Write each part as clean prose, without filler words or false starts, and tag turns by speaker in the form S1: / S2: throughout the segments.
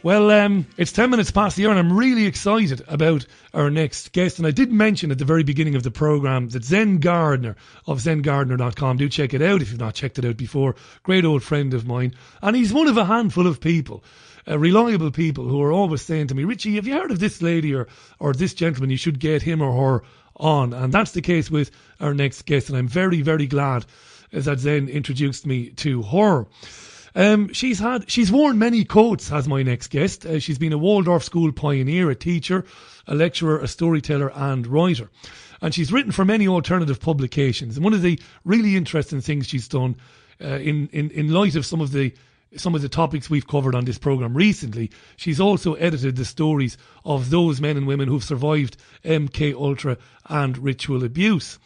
S1: Well, it's 10 minutes past the hour and I'm really excited about our next guest. And I did mention at the very beginning of the programme that Zen Gardner of zengardner.com, do check it out if you've not checked it out before. Great old friend of mine. And he's one of a handful of people, reliable people who are always saying to me, Richie, have you heard of this lady or this gentleman? You should get him or her on. And that's the case with our next guest. And I'm very, very glad that Zen introduced me to her. She's worn many coats as my next guest. She's been a Waldorf school pioneer, a teacher, a lecturer, a storyteller and writer. And she's written for many alternative publications. And one of the really interesting things she's done in light of some of the topics we've covered on this programme recently, she's also edited the stories of those men and women who've survived MK Ultra and ritual abuse.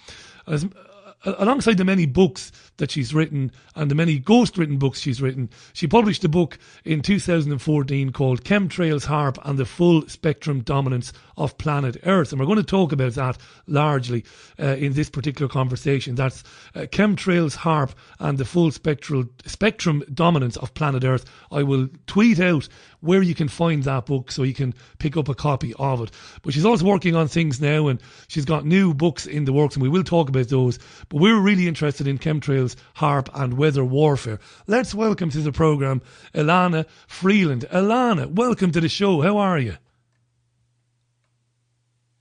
S1: Alongside the many books that she's written and the many ghost-written books she's written, she published a book in 2014 called Chemtrails, HAARP and the Full Spectrum Dominance of Planet Earth. And we're going to talk about that largely in this particular conversation. That's Chemtrails, HAARP and the Full Spectrum Dominance of Planet Earth. I will tweet out where you can find that book so you can pick up a copy of it. But she's also working on things now and she's got new books in the works and we will talk about those. But we're really interested in chemtrails, HAARP and weather warfare. Let's welcome to the programme Elana Freeland. Elana, welcome to the show. How are you?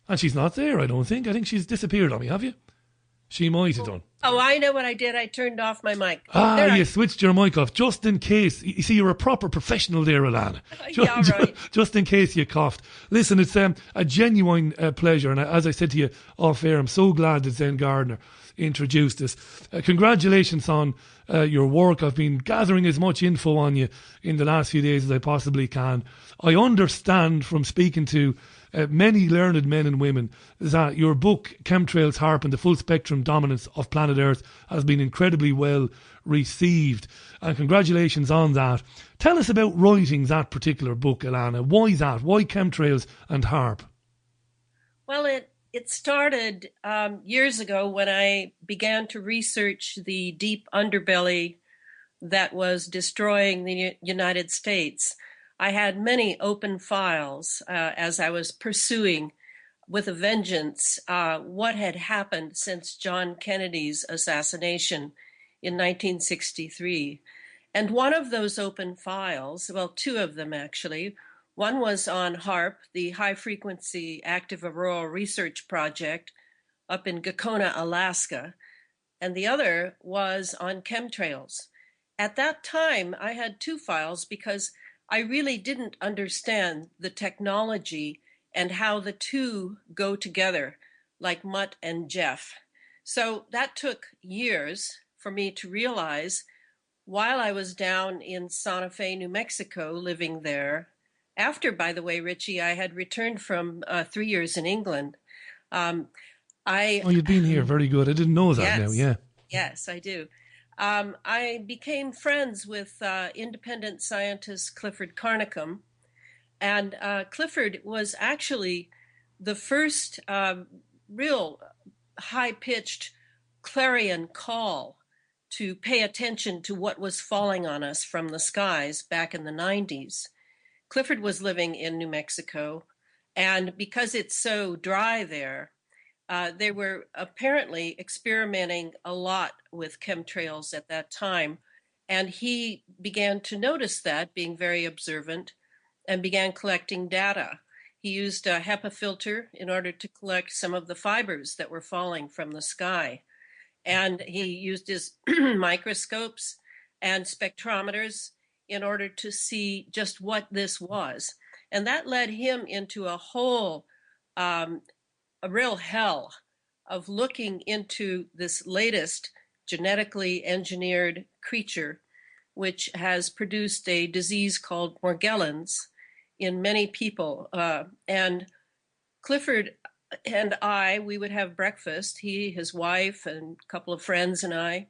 S1: And she's not there, I don't think. I think she's disappeared on me, have you? She might have done.
S2: Oh, I know what I did. I turned off my mic.
S1: You switched your mic off just in case. You see, you're a proper professional there, Elana.
S2: Yeah, right.
S1: Just in case you coughed. Listen, it's a genuine pleasure. And as I said to you off air, I'm so glad that Zen Gardner introduced us. Congratulations on your work. I've been gathering as much info on you in the last few days as I possibly can. I understand from speaking to many learned men and women that your book Chemtrails, HAARP and the Full Spectrum Dominance of Planet Earth has been incredibly well received, and congratulations on that. Tell us about writing that particular book, Elana. Why that? Why Chemtrails and HAARP?
S2: Well, it started years ago when I began to research the deep underbelly that was destroying the United States. I had many open files as I was pursuing with a vengeance what had happened since John Kennedy's assassination in 1963. And one of those open files, well, two of them actually, one was on HAARP, the High Frequency Active Auroral Research Project up in Gakona, Alaska, and the other was on chemtrails. At that time, I had two files because I really didn't understand the technology and how the two go together, like Mutt and Jeff. So that took years for me to realize while I was down in Santa Fe, New Mexico, living there. After, by the way, Richie, I had returned from 3 years in England.
S1: You'd been here. Very good. I didn't know that now, yeah.
S2: Yes, I do. I became friends with independent scientist Clifford Carnicom, and Clifford was actually the first real high-pitched clarion call to pay attention to what was falling on us from the skies back in the 90s. Clifford was living in New Mexico, and because it's so dry there, they were apparently experimenting a lot with chemtrails at that time, and he began to notice that, being very observant, and began collecting data. He used a HEPA filter in order to collect some of the fibers that were falling from the sky, and he used his microscopes and spectrometers in order to see just what this was. And that led him into a whole a real hell of looking into this latest genetically engineered creature, which has produced a disease called Morgellons in many people. And Clifford and we would have breakfast, he, his wife, and a couple of friends and I,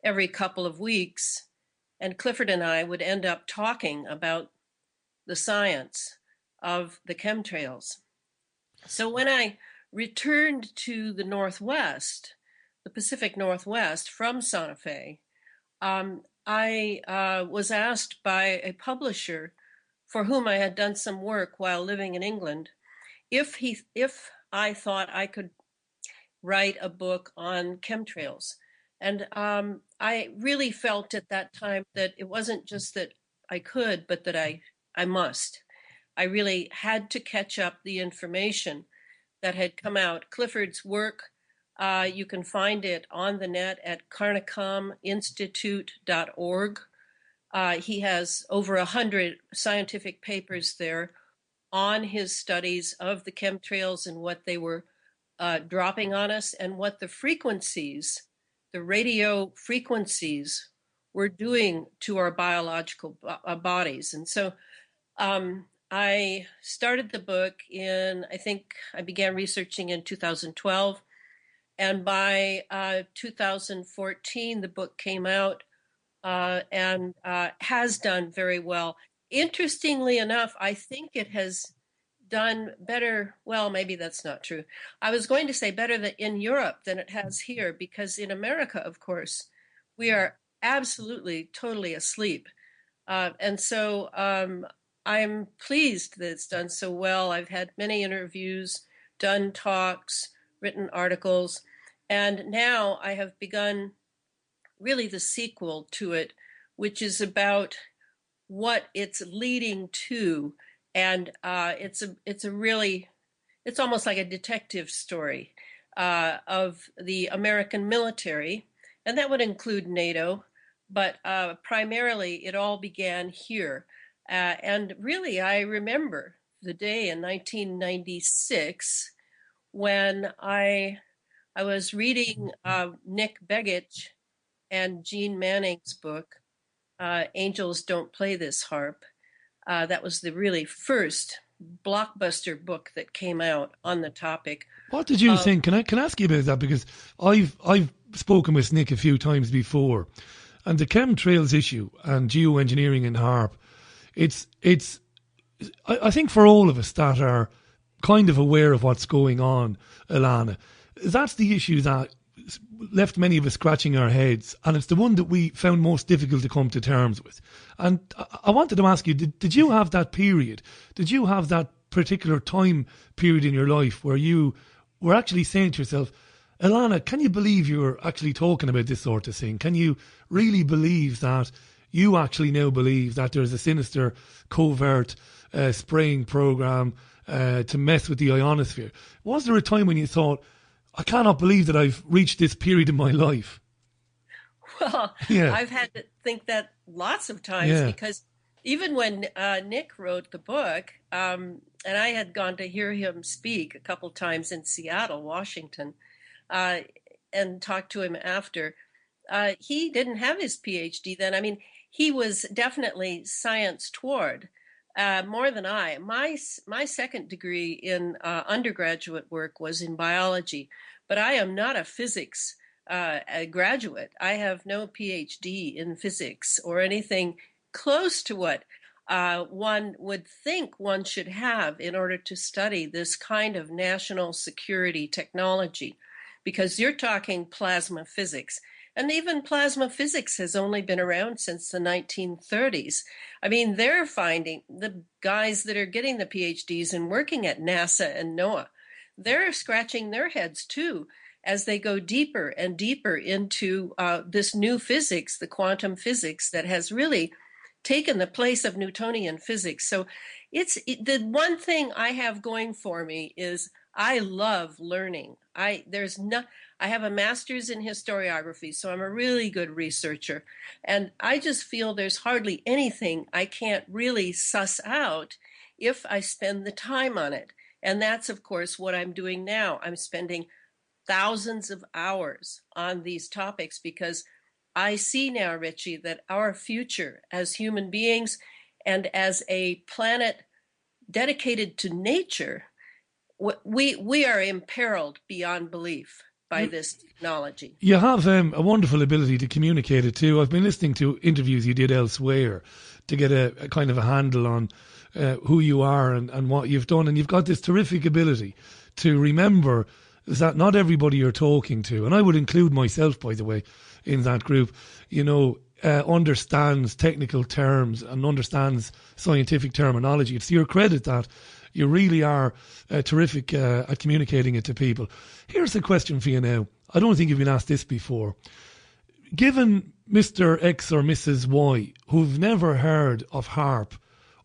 S2: every couple of weeks. And Clifford and I would end up talking about the science of the chemtrails. So when I returned to the Northwest, the Pacific Northwest from Santa Fe, I was asked by a publisher for whom I had done some work while living in England, if I thought I could write a book on chemtrails. And I really felt at that time that it wasn't just that I could, but that I must. I really had to catch up the information that had come out. Clifford's work, you can find it on the net at carnicominstitute.org. He has over 100 scientific papers there on his studies of the chemtrails and what they were dropping on us and what the frequencies, the radio frequencies, were doing to our biological bodies. And so I started the book I think I began researching in 2012. And by 2014, the book came out and has done very well. Interestingly enough, I think it has done better. Well, maybe that's not true. I was going to say better in Europe than it has here, because in America, of course, we are absolutely, totally asleep. And so I'm pleased that it's done so well. I've had many interviews, done talks, written articles, and now I have begun really the sequel to it, which is about what it's leading to. And it's almost like a detective story of the American military, and that would include NATO, but primarily it all began here. And really, I remember the day in 1996 when I was reading Nick Begich and Jean Manning's book, Angels Don't Play This Harp. That was the really first blockbuster book that came out on the topic.
S1: What did you think? Can I ask you about that? Because I've spoken with Nick a few times before, and the chemtrails issue and geoengineering in HARP, I think for all of us that are kind of aware of what's going on, Elana, that's the issue that left many of us scratching our heads, and it's the one that we found most difficult to come to terms with. And I wanted to ask you, did you have that period? Did you have that particular time period in your life where you were actually saying to yourself, Elana, can you believe you're actually talking about this sort of thing? Can you really believe that you actually now believe that there's a sinister, covert spraying program to mess with the ionosphere? Was there a time when you thought, I cannot believe that I've reached this period in my life?
S2: Well, yeah. I've had to think that lots of times, because even when Nick wrote the book, and I had gone to hear him speak a couple times in Seattle, Washington, and talked to him after, he didn't have his PhD then. I mean, he was definitely science toward, more than I. My second degree in undergraduate work was in biology, but I am not a physics a graduate. I have no PhD in physics or anything close to what one would think one should have in order to study this kind of national security technology, because you're talking plasma physics. And even plasma physics has only been around since the 1930s. I mean, they're finding, the guys that are getting the PhDs and working at NASA and NOAA, they're scratching their heads too as they go deeper and deeper into this new physics, the quantum physics that has really taken the place of Newtonian physics. So the one thing I have going for me is I love learning. I have a master's in historiography, so I'm a really good researcher. And I just feel there's hardly anything I can't really suss out if I spend the time on it. And that's, of course, what I'm doing now. I'm spending thousands of hours on these topics because I see now, Richie, that our future as human beings and as a planet dedicated to nature, we are imperiled beyond belief by this technology.
S1: You have a wonderful ability to communicate it too. I've been listening to interviews you did elsewhere to get a kind of a handle on who you are and what you've done. And you've got this terrific ability to remember that not everybody you're talking to, and I would include myself, by the way, in that group, you know, understands technical terms and understands scientific terminology. It's to your credit that you really are terrific at communicating it to people. Here's the question for you now. I don't think you've been asked this before. Given Mr. X or Mrs. Y, who've never heard of HAARP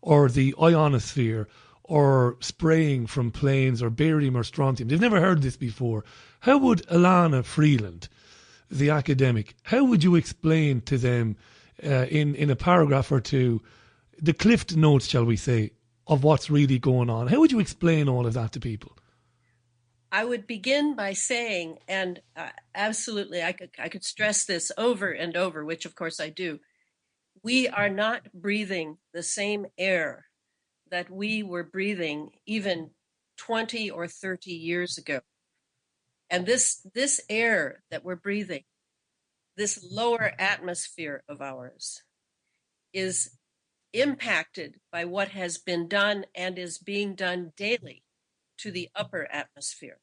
S1: or the ionosphere or spraying from planes or barium or strontium, they've never heard this before, how would Elana Freeland, the academic, how would you explain to them in a paragraph or two the cliff notes, shall we say, of what's really going on? How would you explain all of that to people?
S2: I would begin by saying, and absolutely, I could stress this over and over, which of course I do. We are not breathing the same air that we were breathing even 20 or 30 years ago. And this air that we're breathing, this lower atmosphere of ours, is impacted by what has been done and is being done daily to the upper atmosphere.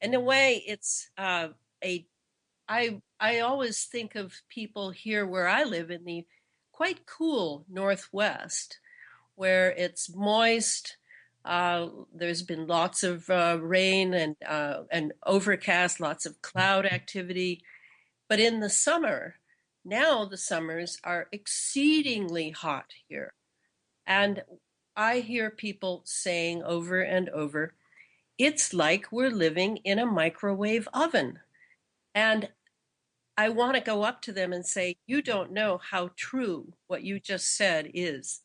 S2: In a way, it's I always think of people here where I live in the quite cool Northwest, where it's moist. There's been lots of rain and overcast, lots of cloud activity. But in the summer, now the summers are exceedingly hot here. And I hear people saying over and over, it's like we're living in a microwave oven. And I want to go up to them and say, you don't know how true what you just said is,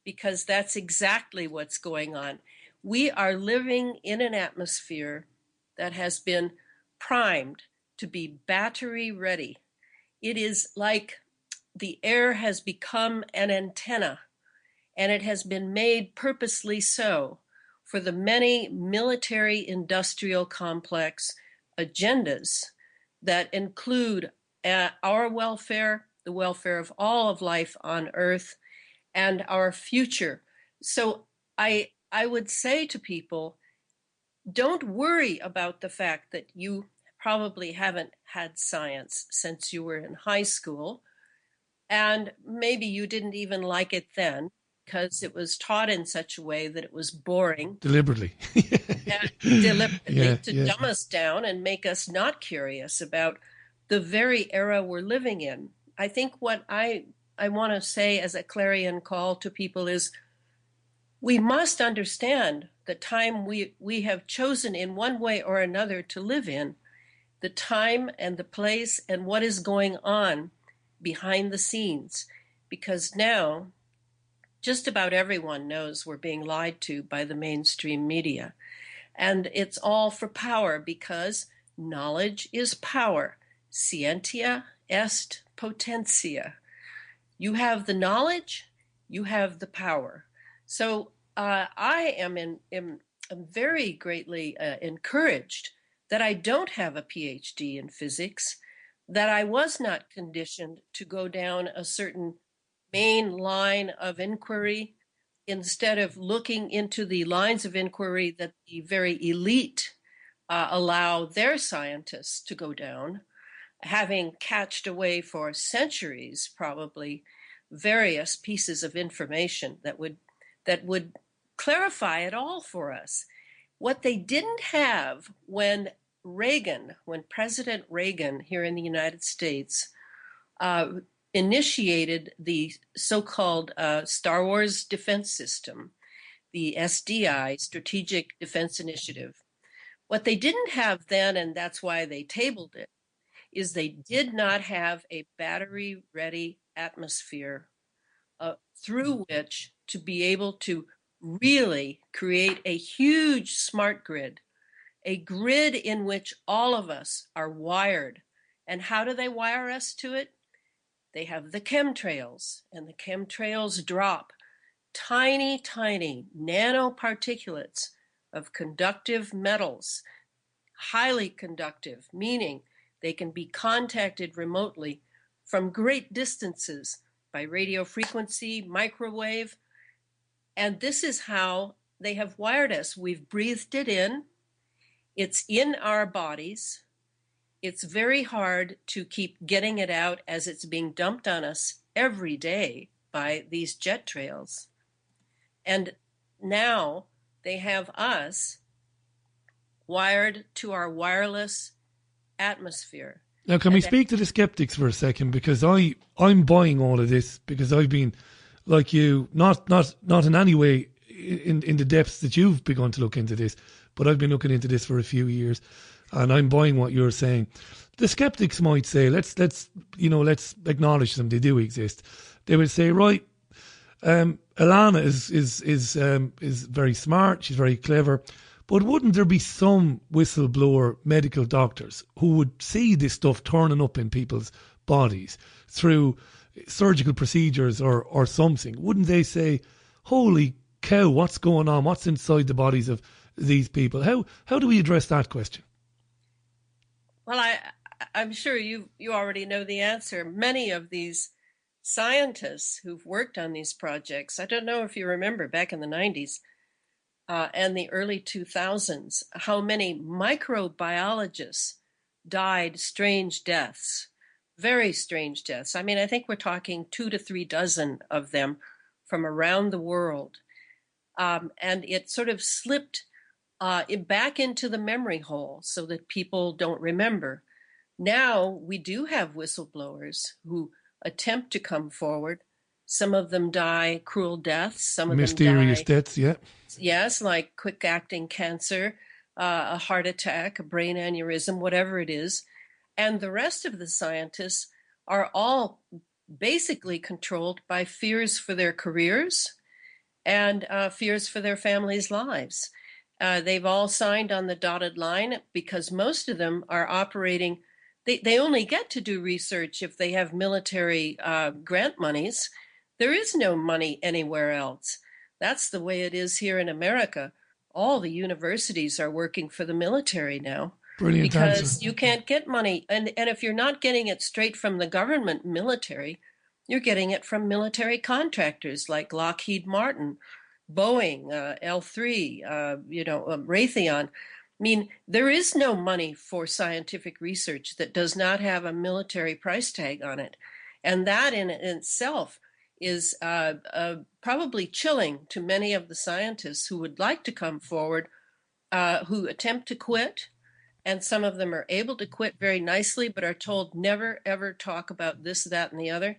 S2: because that's exactly what's going on. We are living in an atmosphere that has been primed to be battery ready. It is like the air has become an antenna, and it has been made purposely so for the many military industrial complex agendas that include our welfare, the welfare of all of life on Earth, and our future. So I would say to people, don't worry about the fact that you probably haven't had science since you were in high school, and maybe you didn't even like it then, because it was taught in such a way that it was boring.
S1: Deliberately.
S2: Deliberately to dumb us down and make us not curious about the very era we're living in. I think what I want to say as a clarion call to people is we must understand the time we have chosen in one way or another to live in, the time and the place and what is going on behind the scenes, because now just about everyone knows we're being lied to by the mainstream media. And it's all for power, because knowledge is power. Scientia est potentia. You have the knowledge, you have the power. So I am very greatly encouraged that I don't have a PhD in physics, that I was not conditioned to go down a certain main line of inquiry instead of looking into the lines of inquiry that the very elite allow their scientists to go down, having catched away for centuries probably various pieces of information that would clarify it all for us. What they didn't have when President Reagan here in the United States initiated the so-called Star Wars Defense System, the SDI, Strategic Defense Initiative. What they didn't have then, and that's why they tabled it, is they did not have a battery-ready atmosphere through which to be able to really create a huge smart grid, a grid in which all of us are wired. And how do they wire us to it? They have the chemtrails, and the chemtrails drop tiny, tiny nanoparticulates of conductive metals, highly conductive, meaning they can be contacted remotely from great distances by radio frequency, microwave. And this is how they have wired us. We've breathed it in. It's in our bodies. it's very hard to keep getting it out as it's being dumped on us every day by these jet trails. And now they have us wired to our wireless atmosphere.
S1: Now, can we speak to the skeptics for a second? Because I'm buying all of this because I've been, like you, not in any way in the depths that you've begun to look into this, but I've been looking into this for a few years, and I'm buying what you're saying. The skeptics might say, let's acknowledge them. They do exist. They would say, right, Elana is very smart. She's very clever. But wouldn't there be some whistleblower medical doctors who would see this stuff turning up in people's bodies through surgical procedures or something? Wouldn't they say, holy cow, what's going on? What's inside the bodies of these people? How do we address that question?
S2: Well, I'm sure you already know the answer. Many of these scientists who've worked on these projects, I don't know if you remember back in the 90s, and the early 2000s, how many microbiologists died strange deaths, very strange deaths. I mean, I think we're talking 2 to 3 dozen of them from around the world. And it sort of slipped back into the memory hole so that people don't remember. Now we do have whistleblowers who attempt to come forward. Some of them die cruel deaths. Some of
S1: mysterious
S2: them die,
S1: deaths, yeah.
S2: Yes, like quick-acting cancer, a heart attack, a brain aneurysm, whatever it is. And the rest of the scientists are all basically controlled by fears for their careers and fears for their families' lives. They've all signed on the dotted line because most of them are operating. They only get to do research if they have military grant monies. There is no money anywhere else. That's the way it is here in America. All the universities are working for the military now.
S1: Brilliant
S2: because
S1: answer.
S2: You can't get money. And if you're not getting it straight from the government military, you're getting it from military contractors like Lockheed Martin, Boeing, L3, Raytheon. I mean, there is no money for scientific research that does not have a military price tag on it. And that in itself is probably chilling to many of the scientists who would like to come forward, who attempt to quit. And some of them are able to quit very nicely, but are told never, ever talk about this, that, and the other.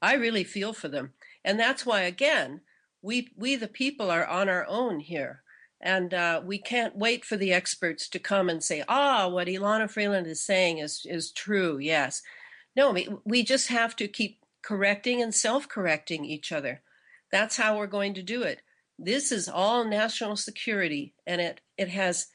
S2: I really feel for them. And that's why, again, we the people are on our own here. And we can't wait for the experts to come and say, what Elana Freeland is saying is true, yes. No, we just have to keep correcting and self-correcting each other. That's how we're going to do it. This is all national security, and it has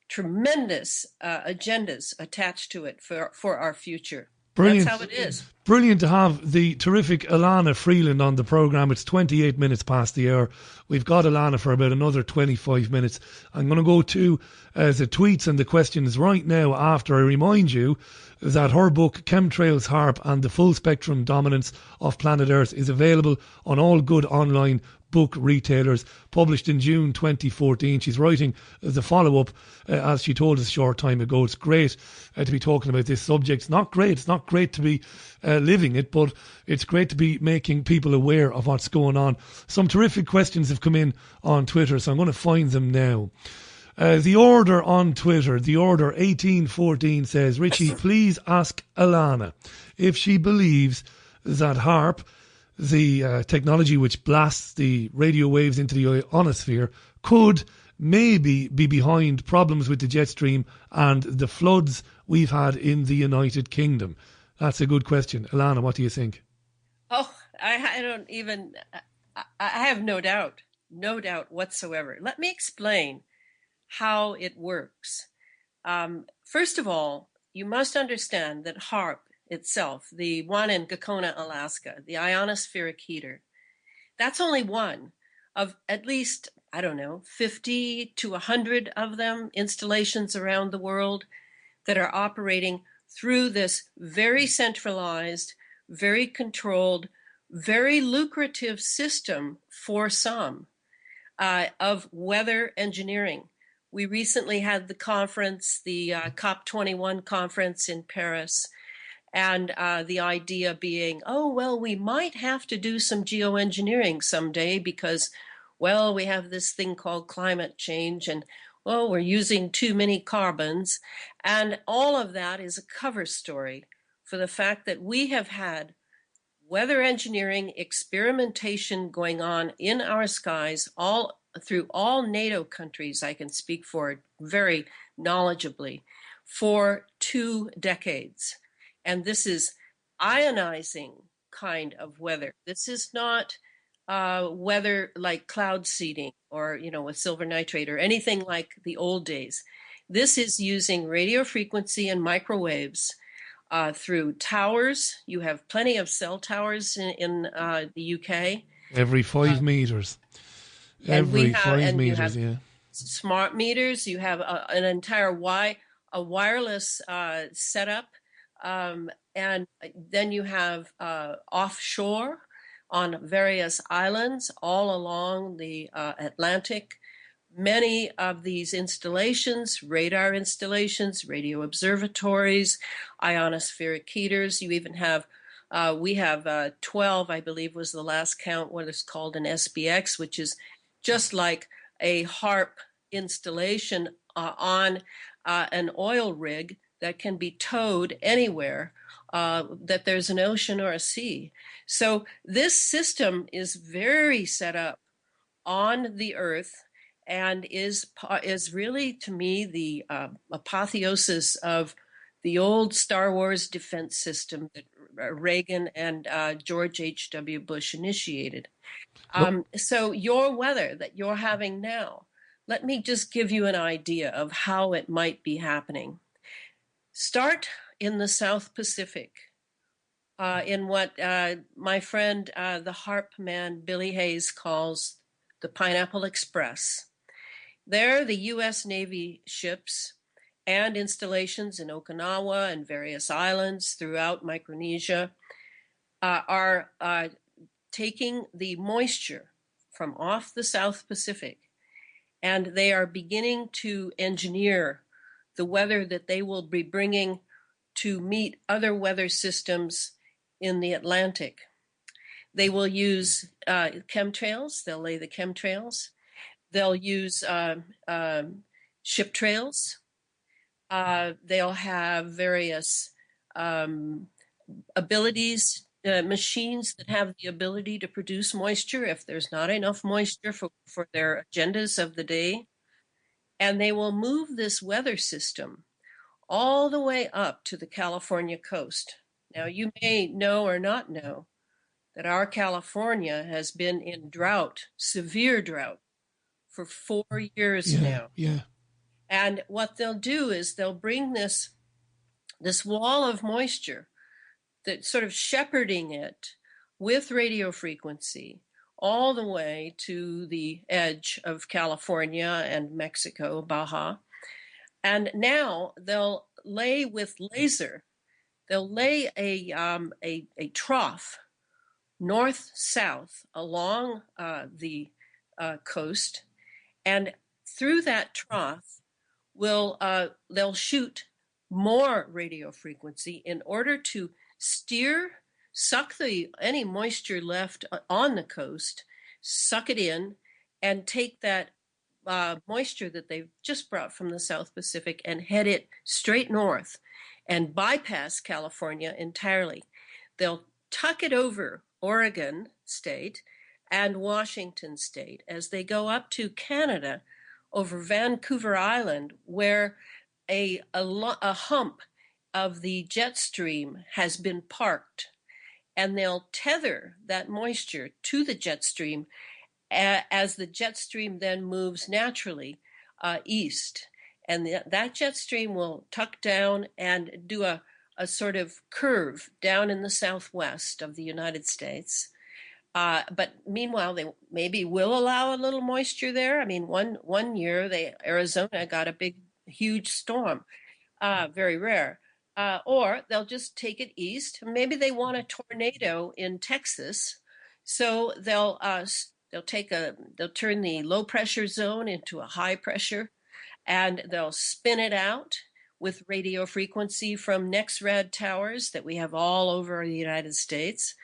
S2: tremendous agendas attached to it for our future.
S1: Brilliant.
S2: That's how it is.
S1: Brilliant to have the terrific Elana Freeland on the programme. It's 28 minutes past the hour. We've got Elana for about another 25 minutes. I'm going to go to the tweets and the questions right now after I remind you that her book, Chemtrails, HAARP and the Full Spectrum Dominance of Planet Earth is available on all good online book retailers, published in June 2014. She's writing the follow-up, as she told us a short time ago. It's great to be talking about this subject. It's not great to be living it, but it's great to be making people aware of what's going on. Some terrific questions have come in on Twitter, so I'm going to find them now. The Order on Twitter, The Order 1814 says, Richie, please ask Elana if she believes that HAARP, the technology which blasts the radio waves into the ionosphere, could maybe be behind problems with the jet stream and the floods we've had in the United Kingdom. That's a good question. Elana, what do you think?
S2: Oh, I don't even, I have no doubt whatsoever. Let me explain how it works. First of all, you must understand that HAARP itself, the one in Gakona, Alaska, the ionospheric heater, that's only one of at least, 50 to 100 of them, installations around the world that are operating through this very centralized, very controlled, very lucrative system for some of weather engineering, We recently had the conference, the COP21 conference in Paris, and the idea being, oh, well, we might have to do some geoengineering someday because, well, we have this thing called climate change and, well, we're using too many carbons. And all of that is a cover story for the fact that we have had weather engineering experimentation going on in our skies all through all NATO countries. I can speak for it very knowledgeably for 2 decades. And this is ionizing kind of weather. This is not weather like cloud seeding or, with silver nitrate or anything like the old days. This is using radio frequency and microwaves through towers. You have plenty of cell towers in the UK.
S1: Every 5 meters.
S2: Every 5
S1: meters, yeah.
S2: Smart meters. You have an entire wireless setup, and then you have offshore on various islands all along the Atlantic. Many of these installations, radar installations, radio observatories, ionospheric heaters. You even have, we have 12, I believe was the last count, what is called an SBX, which is just like a HARP installation on an oil rig that can be towed anywhere that there's an ocean or a sea. So this system is very set up on the Earth and is really, to me, the apotheosis of the old Star Wars defense system that Reagan and George H.W. Bush initiated. So your weather that you're having now, let me just give you an idea of how it might be happening. Start in the South Pacific, in what my friend, the HARP man, Billy Hayes, calls the Pineapple Express. There, the U.S. Navy ships and installations in Okinawa and various islands throughout Micronesia are taking the moisture from off the South Pacific, and they are beginning to engineer the weather that they will be bringing to meet other weather systems in the Atlantic. They will use chemtrails. They'll lay the chemtrails. They'll use ship trails. They'll have various abilities, machines that have the ability to produce moisture if there's not enough moisture for their agendas of the day. And they will move this weather system all the way up to the California coast. Now, you may know or not know that our California has been in drought, severe drought, for 4 years now.
S1: Yeah.
S2: And what they'll do is they'll bring this wall of moisture, that sort of shepherding it with radio frequency all the way to the edge of California and Mexico, Baja. And now they'll lay with laser, they'll lay a trough north-south along the coast, and through that trough they'll shoot more radio frequency in order to suck any moisture left on the coast, suck it in, and take that moisture that they've just brought from the South Pacific and head it straight north and bypass California entirely. They'll tuck it over Oregon State and Washington State as they go up to Canada over Vancouver Island, where a hump of the jet stream has been parked, and they'll tether that moisture to the jet stream as the jet stream then moves naturally east. And that jet stream will tuck down and do a sort of curve down in the southwest of the United States. But meanwhile, they maybe will allow a little moisture there. I mean, one year, Arizona got a huge storm, very rare. Or they'll just take it east. Maybe they want a tornado in Texas, so they'll turn the low pressure zone into a high pressure, and they'll spin it out with radio frequency from NextRad towers that we have all over the United States.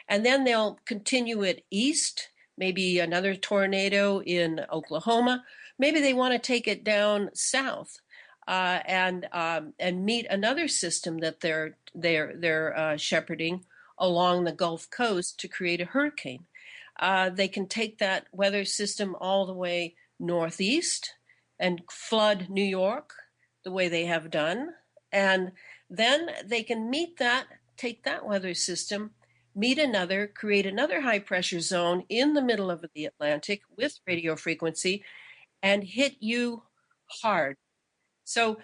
S2: And then they'll continue it east, maybe another tornado in Oklahoma. Maybe they want to take it down south and meet another system that they're shepherding along the Gulf Coast to create a hurricane. They can take that weather system all the way northeast and flood New York the way they have done. And then they can take that weather system, meet another, create another high pressure zone in the middle of the Atlantic with radio frequency and hit you hard. So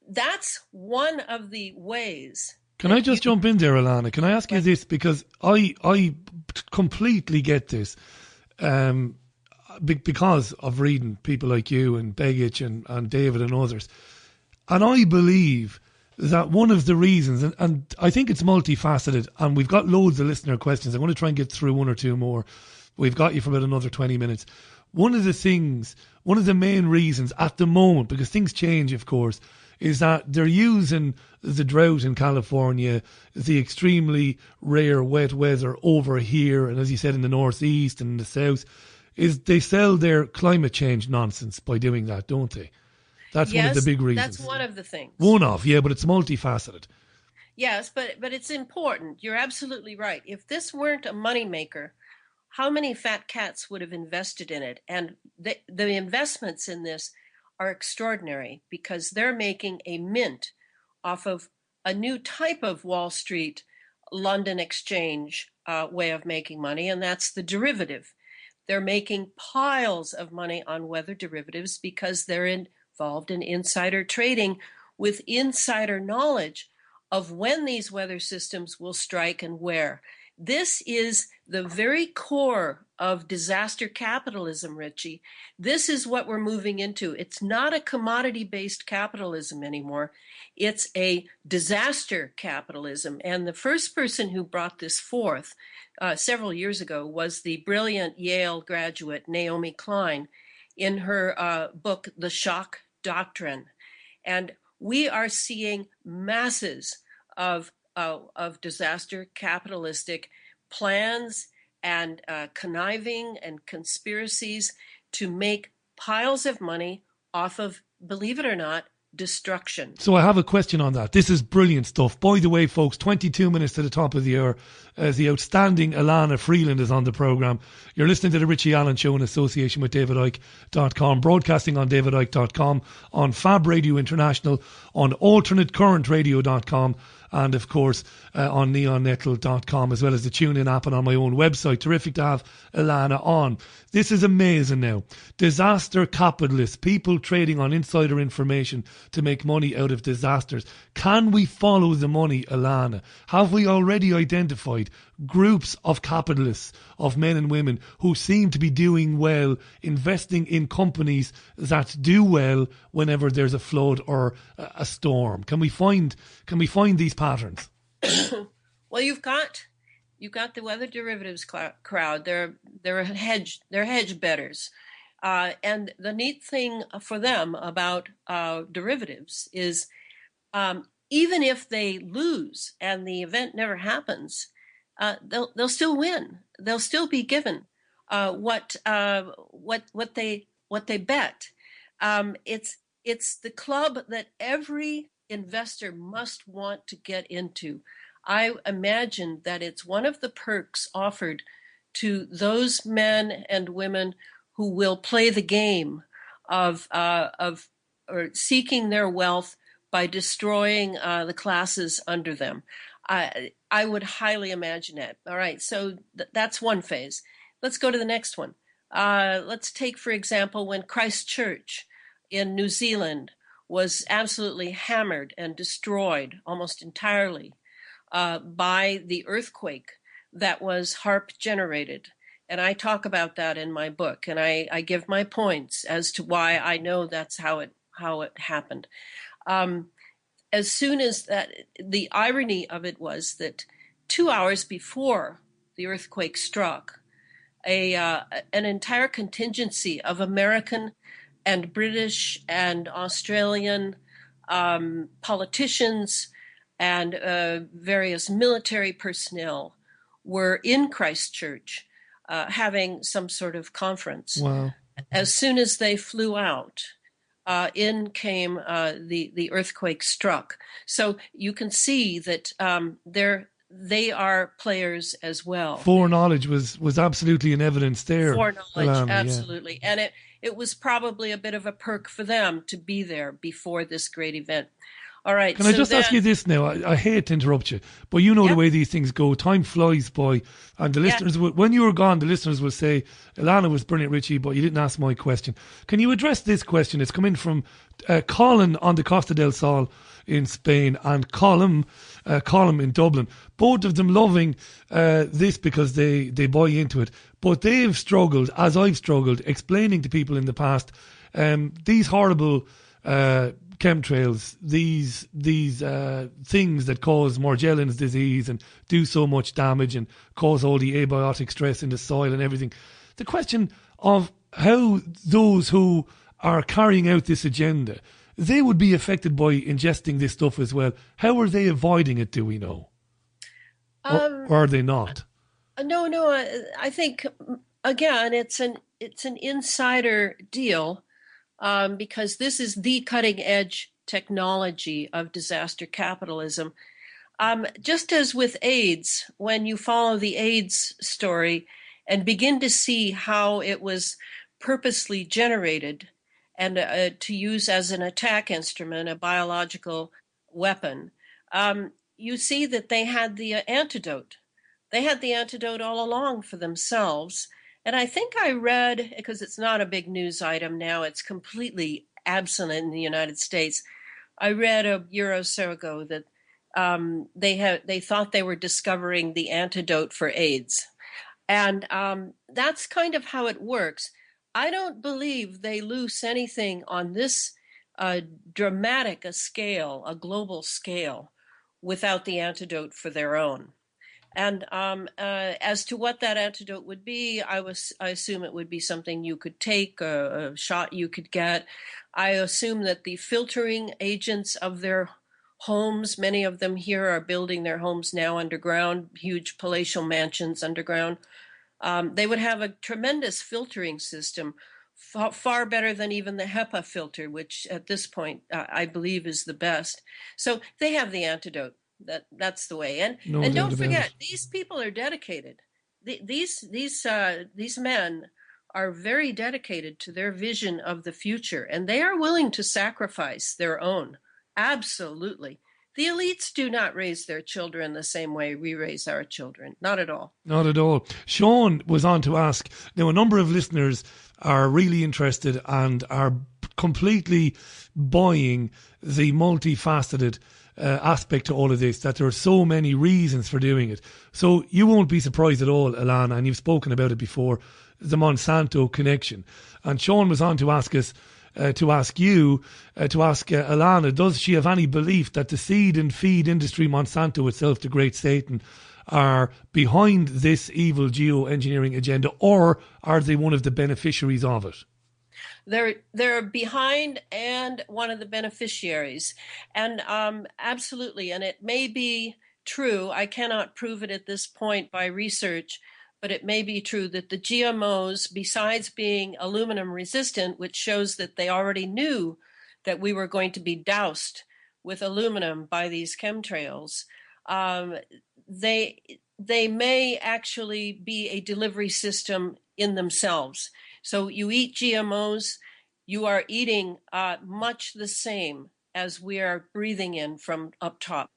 S2: that's one of the ways.
S1: Can I just jump in there, Elana? Can I ask you this? Because I completely get this. Because of reading people like you and Begich and David and others. And I believe that one of the reasons, and I think it's multifaceted, and we've got loads of listener questions. I'm going to try and get through one or two more. We've got you for about another 20 minutes. One of the main reasons at the moment, because things change, of course, is that they're using the drought in California, the extremely rare wet weather over here, and as you said, in the northeast and in the south, is they sell their climate change nonsense by doing that, don't they? That's one of the big reasons.
S2: That's one of the things.
S1: But it's multifaceted.
S2: Yes, but it's important. You're absolutely right. If this weren't a moneymaker, how many fat cats would have invested in it? And the investments in this are extraordinary because they're making a mint off of a new type of Wall Street, London exchange way of making money, and that's the derivative. They're making piles of money on weather derivatives because they're involved in insider trading with insider knowledge of when these weather systems will strike and where. This is the very core of disaster capitalism, Richie. This is what we're moving into. It's not a commodity-based capitalism anymore. It's a disaster capitalism. And the first person who brought this forth several years ago was the brilliant Yale graduate Naomi Klein in her book, The Shock Doctrine. And we are seeing masses of disaster capitalistic plans and conniving and conspiracies to make piles of money off of, believe it or not, destruction.
S1: So I have a question on that. This is brilliant stuff. By the way, folks, 22 minutes to the top of the hour. The outstanding Elana Freeland is on the programme. You're listening to the Richie Allen Show in association with DavidIke.com, broadcasting on DavidIke.com, on Fab Radio International, on AlternateCurrentRadio.com, and of course on neonnettle.com, as well as the TuneIn app and on my own website. Terrific to have Elana on. This is amazing now. Disaster capitalists, people trading on insider information to make money out of disasters. Can we follow the money, Elana? Have we already identified groups of capitalists, of men and women who seem to be doing well, investing in companies that do well whenever there's a flood or a storm? Can we find these patterns?
S2: Well, you've got the weather derivatives crowd. They're hedge bettors, and the neat thing for them about derivatives is even if they lose and the event never happens, they'll still win. They'll still be given what they bet. It's the club that every investor must want to get into. I imagine that it's one of the perks offered to those men and women who will play the game of or seeking their wealth by destroying the classes under them. I would highly imagine it. All right, so that's one phase. Let's go to the next one. Let's take, for example, when Christchurch in New Zealand was absolutely hammered and destroyed almost entirely by the earthquake that was HAARP generated. And I talk about that in my book, and I give my points as to why I know that's how it happened. As soon as that, the irony of it was that 2 hours before the earthquake struck, an entire contingency of American and British and Australian politicians and various military personnel were in Christchurch having some sort of conference.
S1: Wow.
S2: As soon as they flew out, in came the earthquake struck. So you can see that they are players as well.
S1: Foreknowledge was absolutely in evidence there.
S2: Foreknowledge,
S1: Elana,
S2: absolutely. Yeah. And it was probably a bit of a perk for them to be there before this great event. All right.
S1: Can I just ask you this now? I hate to interrupt you, but you know the way these things go. Time flies by. And the listeners, when you were gone, the listeners will say, Elana was brilliant, Richie, but you didn't ask my question. Can you address this question? It's come in from Colin on the Costa del Sol in Spain and Colin in Dublin. Both of them loving this because they buy into it. But they've struggled, as I've struggled, explaining to people in the past these horrible chemtrails, these things that cause Morgellons disease and do so much damage and cause all the abiotic stress in the soil and everything. The question of how those who are carrying out this agenda, they would be affected by ingesting this stuff as well. How are they avoiding it, do we know? Or are they not?
S2: No. I think, again, it's an insider deal. Because this is the cutting edge technology of disaster capitalism. Just as with AIDS, when you follow the AIDS story and begin to see how it was purposely generated and to use as an attack instrument, a biological weapon, you see that they had the antidote. They had the antidote all along for themselves. And I think I read, because it's not a big news item now, it's completely absent in the United States. I read a year or so ago that they thought they were discovering the antidote for AIDS. And that's kind of how it works. I don't believe they loose anything on this dramatic a scale, a global scale, without the antidote for their own. And as to what that antidote would be, I assume it would be something you could take, a shot you could get. I assume that the filtering agents of their homes, many of them here are building their homes now underground, huge palatial mansions underground. They would have a tremendous filtering system, far better than even the HEPA filter, which at this point I believe is the best. So they have the antidote. That's the way. And don't forget, these people are dedicated. These men are very dedicated to their vision of the future, and they are willing to sacrifice their own. Absolutely. The elites do not raise their children the same way we raise our children. Not at all.
S1: Not at all. Sean was on to ask, now a number of listeners are really interested and are completely buying the multifaceted aspect to all of this, that there are so many reasons for doing it. So you won't be surprised at all, Elana, and you've spoken about it before, the Monsanto connection. And Sean was on to ask us, to ask Elana, does she have any belief that the seed and feed industry, Monsanto itself, the great Satan, are behind this evil geoengineering agenda, or are they one of the beneficiaries of it?
S2: They're behind and one of the beneficiaries. And absolutely, and it may be true, I cannot prove it at this point by research, but it may be true that the GMOs, besides being aluminum resistant, which shows that they already knew that we were going to be doused with aluminum by these chemtrails, they may actually be a delivery system in themselves. So you eat GMOs, you are eating much the same as we are breathing in from up top.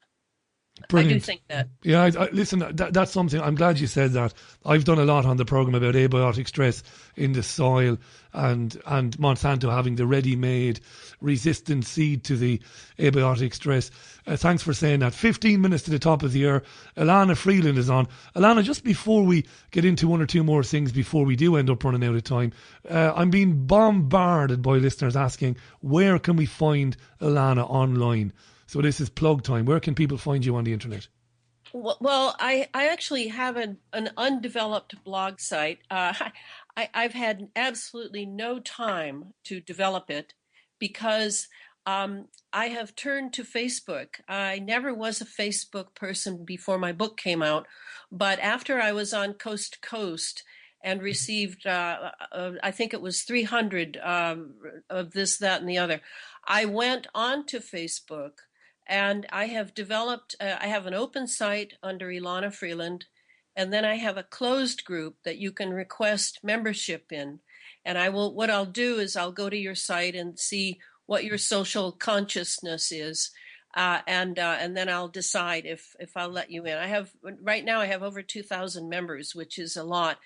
S2: Brilliant. I do think that.
S1: Yeah, listen, that's something, I'm glad you said that. I've done a lot on the programme about abiotic stress in the soil and Monsanto having the ready-made resistant seed to the abiotic stress. Thanks for saying that. 15 minutes to the top of the hour. Elana Freeland is on. Elana, just before we get into one or two more things, before we do end up running out of time, I'm being bombarded by listeners asking, where can we find Elana online? So this is plug time. Where can people find you on the internet?
S2: Well, I actually have an undeveloped blog site. I've had absolutely no time to develop it because I have turned to Facebook. I never was a Facebook person before my book came out, but after I was on Coast to Coast and received, I think it was 300 of this, that, and the other, I went on to Facebook and I have developed, I have an open site under Elana Freeland, and then I have a closed group that you can request membership in. And what I'll do is I'll go to your site and see what your social consciousness is. And then I'll decide if I'll let you in. Right now I have over 2,000 members, which is a lot.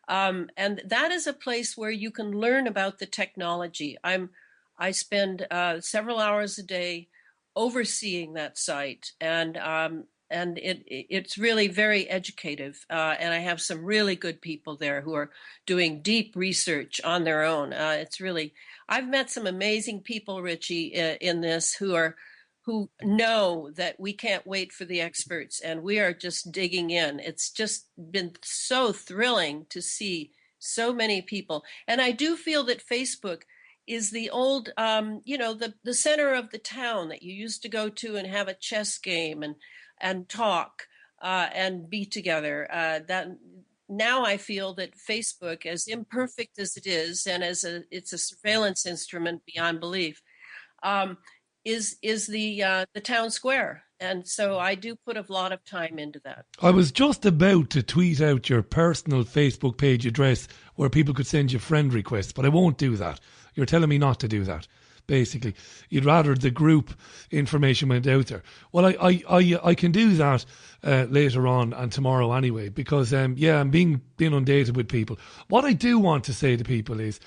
S2: And that is a place where you can learn about the technology. I spend several hours a day overseeing that site, and it's really very educative. And I have some really good people there who are doing deep research on their own. I've met some amazing people, Richie, in this who know that we can't wait for the experts, and we are just digging in. It's just been so thrilling to see so many people. And I do feel that Facebook is the old, the center of the town that you used to go to and have a chess game and talk and be together. That now I feel that Facebook, as imperfect as it is, and it's a surveillance instrument beyond belief, is the town square. And so I do put a lot of time into that.
S1: I was just about to tweet out your personal Facebook page address where people could send you friend requests, but I won't do that. You're telling me not to do that, basically. You'd rather the group information went out there. Well, I can do that later on and tomorrow anyway, because, I'm being inundated with people. What I do want to say to people is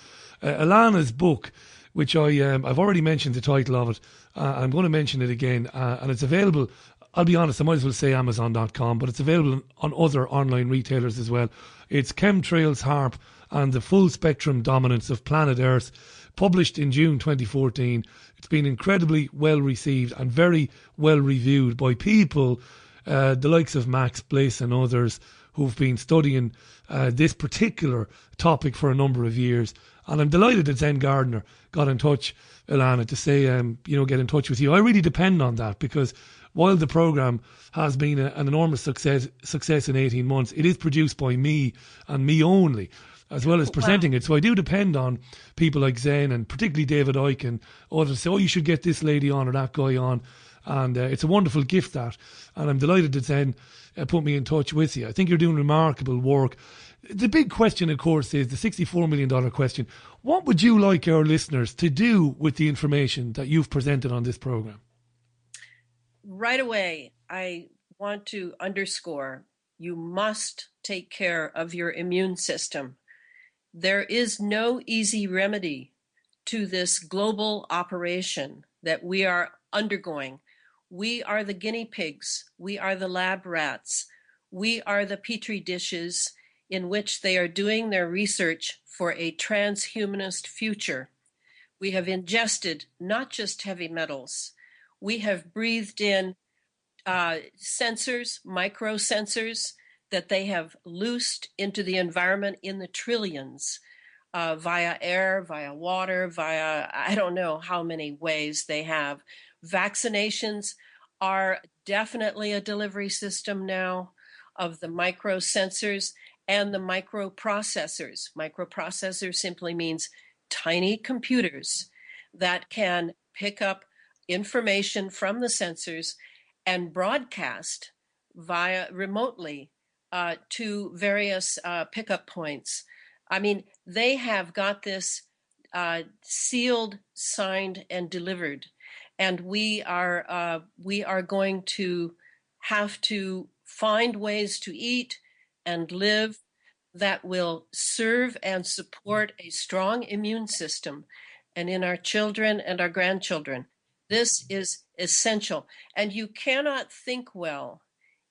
S1: Elana's book, which I've already mentioned the title of it. I'm going to mention it again, and it's available. I'll be honest, I might as well say Amazon.com, but it's available on other online retailers as well. It's Chemtrails, HAARP, and the Full Spectrum Dominance of Planet Earth, published in June 2014. It's been incredibly well received and very well reviewed by people, the likes of Max Bliss and others, who've been studying this particular topic for a number of years. And I'm delighted that Zen Gardner got in touch, Elana, to say, get in touch with you. I really depend on that, because while the programme has been an enormous success in 18 months, it is produced by me and me only, as well as presenting it. So I do depend on people like Zen, and particularly David Icke and others, say, you should get this lady on or that guy on. And it's a wonderful gift, that. And I'm delighted that Zen put me in touch with you. I think you're doing remarkable work. The big question, of course, is the $64 million question. What would you like our listeners to do with the information that you've presented on this programme?
S2: Right away, I want to underscore, you must take care of your immune system. There is no easy remedy to this global operation that we are undergoing. We are the guinea pigs. We are the lab rats. We are the petri dishes in which they are doing their research for a transhumanist future. We have ingested not just heavy metals. We have breathed in sensors, microsensors, that they have loosed into the environment in the trillions, via air, via water, via I don't know how many ways they have. Vaccinations are definitely a delivery system now of the microsensors and the microprocessors. Microprocessor simply means tiny computers that can pick up information from the sensors and broadcast remotely to various pickup points. I mean, they have got this sealed, signed, and delivered, and we are going to have to find ways to eat and live that will serve and support a strong immune system, and in our children and our grandchildren. This is essential, and you cannot think well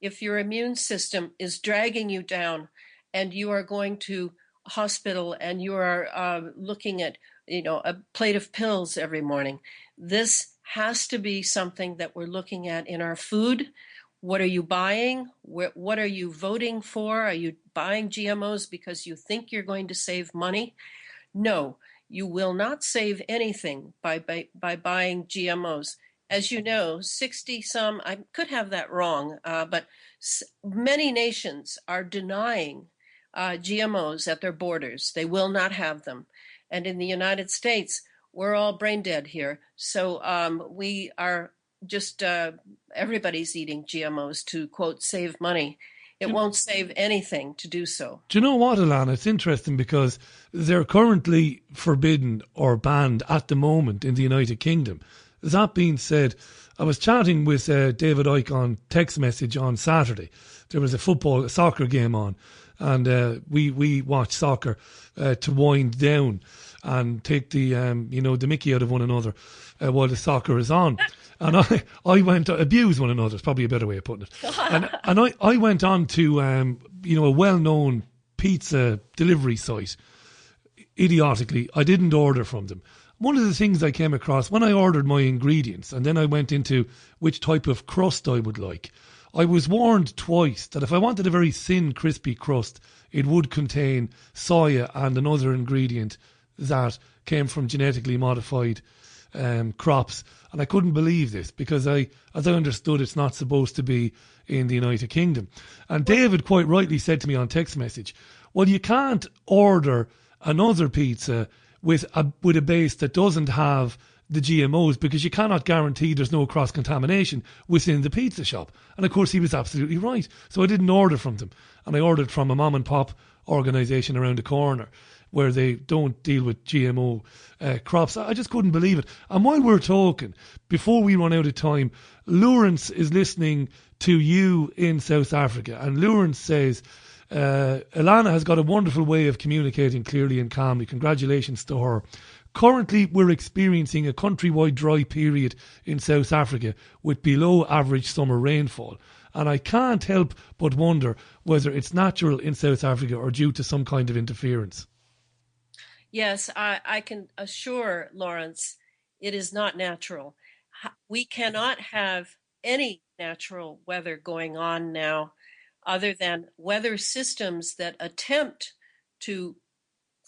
S2: if your immune system is dragging you down and you are going to hospital and you are looking at a plate of pills every morning. This has to be something that we're looking at in our food. What are you buying? What are you voting for? Are you buying GMOs because you think you're going to save money? No, you will not save anything by buying GMOs. As you know, 60 some, I could have that wrong, but many nations are denying GMOs at their borders. They will not have them. And in the United States, we're all brain dead here. So we are just, everybody's eating GMOs to, quote, save money. It won't save anything to do so.
S1: Do you know what, Elana? It's interesting because they're currently forbidden or banned at the moment in the United Kingdom. That being said, I was chatting with David Icke on text message on Saturday. There was a soccer game on, and we watch soccer to wind down and take the the mickey out of one another while the soccer is on. And I went abuse one another. It's probably a better way of putting it. And I went on to a well-known pizza delivery site. Idiotically, I didn't order from them. One of the things I came across when I ordered my ingredients, and then I went into which type of crust I would like, I was warned twice that if I wanted a very thin, crispy crust, it would contain soya and another ingredient that came from genetically modified crops. And I couldn't believe this because as I understood, it's not supposed to be in the United Kingdom. And David quite rightly said to me on text message, well, you can't order another pizza with a base that doesn't have the GMOs because you cannot guarantee there's no cross-contamination within the pizza shop. And of course he was absolutely right. So I didn't order from them. And I ordered from a mom and pop organisation around the corner where they don't deal with GMO crops. I just couldn't believe it. And while we're talking, before we run out of time, Lawrence is listening to you in South Africa. And Lawrence says, Elana has got a wonderful way of communicating clearly and calmly. Congratulations to her. Currently, we're experiencing a countrywide dry period in South Africa with below average summer rainfall. And I can't help but wonder whether it's natural in South Africa or due to some kind of interference.
S2: Yes, I can assure Lawrence it is not natural. We cannot have any natural weather going on now other than weather systems that attempt to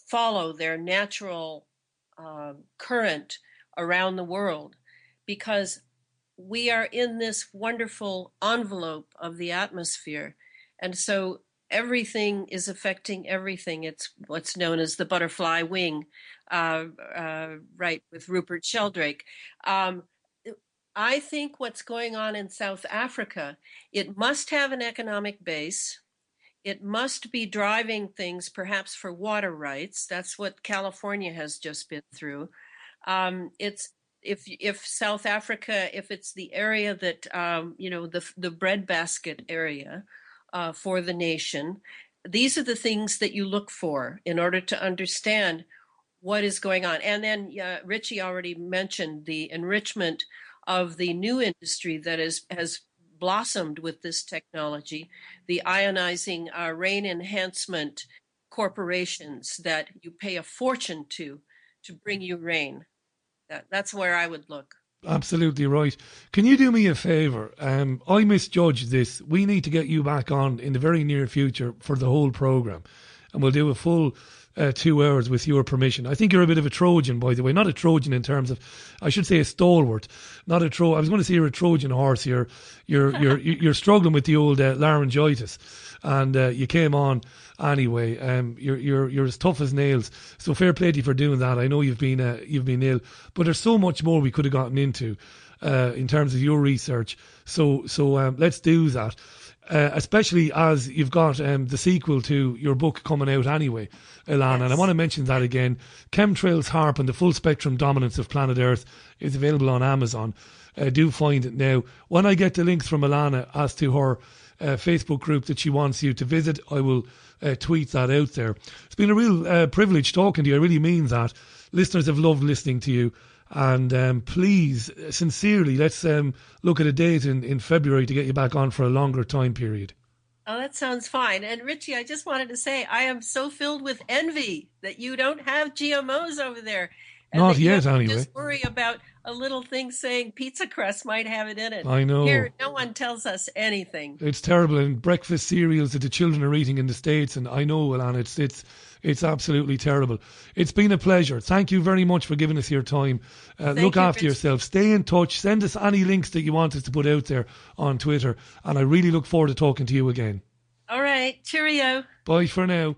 S2: follow their natural current around the world, because we are in this wonderful envelope of the atmosphere. And so everything is affecting everything. It's what's known as the butterfly wing, right, with Rupert Sheldrake. I think what's going on in South Africa, it must have an economic base. It must be driving things perhaps for water rights. That's what California has just been through. It's if South Africa, if it's the area that, the breadbasket area for the nation, these are the things that you look for in order to understand what is going on. And then Richie already mentioned the enrichment of the new industry that has blossomed with this technology, the ionizing rain enhancement corporations that you pay a fortune to bring you rain. That's where I would look.
S1: Absolutely right. Can you do me a favour? I misjudged this. We need to get you back on in the very near future for the whole programme. And we'll do a full 2 hours with your permission. I think you're a bit of a Trojan, by the way. Not a Trojan in terms of, I should say a stalwart. Not a I was going to say you're a Trojan horse here. You're struggling with the old laryngitis. And you came on anyway. You're as tough as nails. So fair play to you for doing that. I know you've been ill, but there's so much more we could have gotten into in terms of your research. So let's do that. Especially as you've got the sequel to your book coming out anyway, Elana. Yes. And I want to mention that again. Chemtrails, HAARP and the Full Spectrum Dominance of Planet Earth is available on Amazon. Do find it now. When I get the links from Elana as to her Facebook group that she wants you to visit, I will tweet that out there. It's been a real privilege talking to you. I really mean that. Listeners have loved listening to you. And please, sincerely, let's look at a date in February to get you back on for a longer time period.
S2: Oh, that sounds fine. And Richie, I just wanted to say, I am so filled with envy that you don't have GMOs over there. And
S1: Not yet, anyway.
S2: Just worry about a little thing saying pizza crust might have it in it.
S1: I know.
S2: Here, no one tells us anything.
S1: It's terrible. And breakfast cereals that the children are eating in the States. And I know, Elana, it's absolutely terrible. It's been a pleasure. Thank you very much for giving us your time. Look after yourself. Stay in touch. Send us any links that you want us to put out there on Twitter. And I really look forward to talking to you again.
S2: All right. Cheerio.
S1: Bye for now.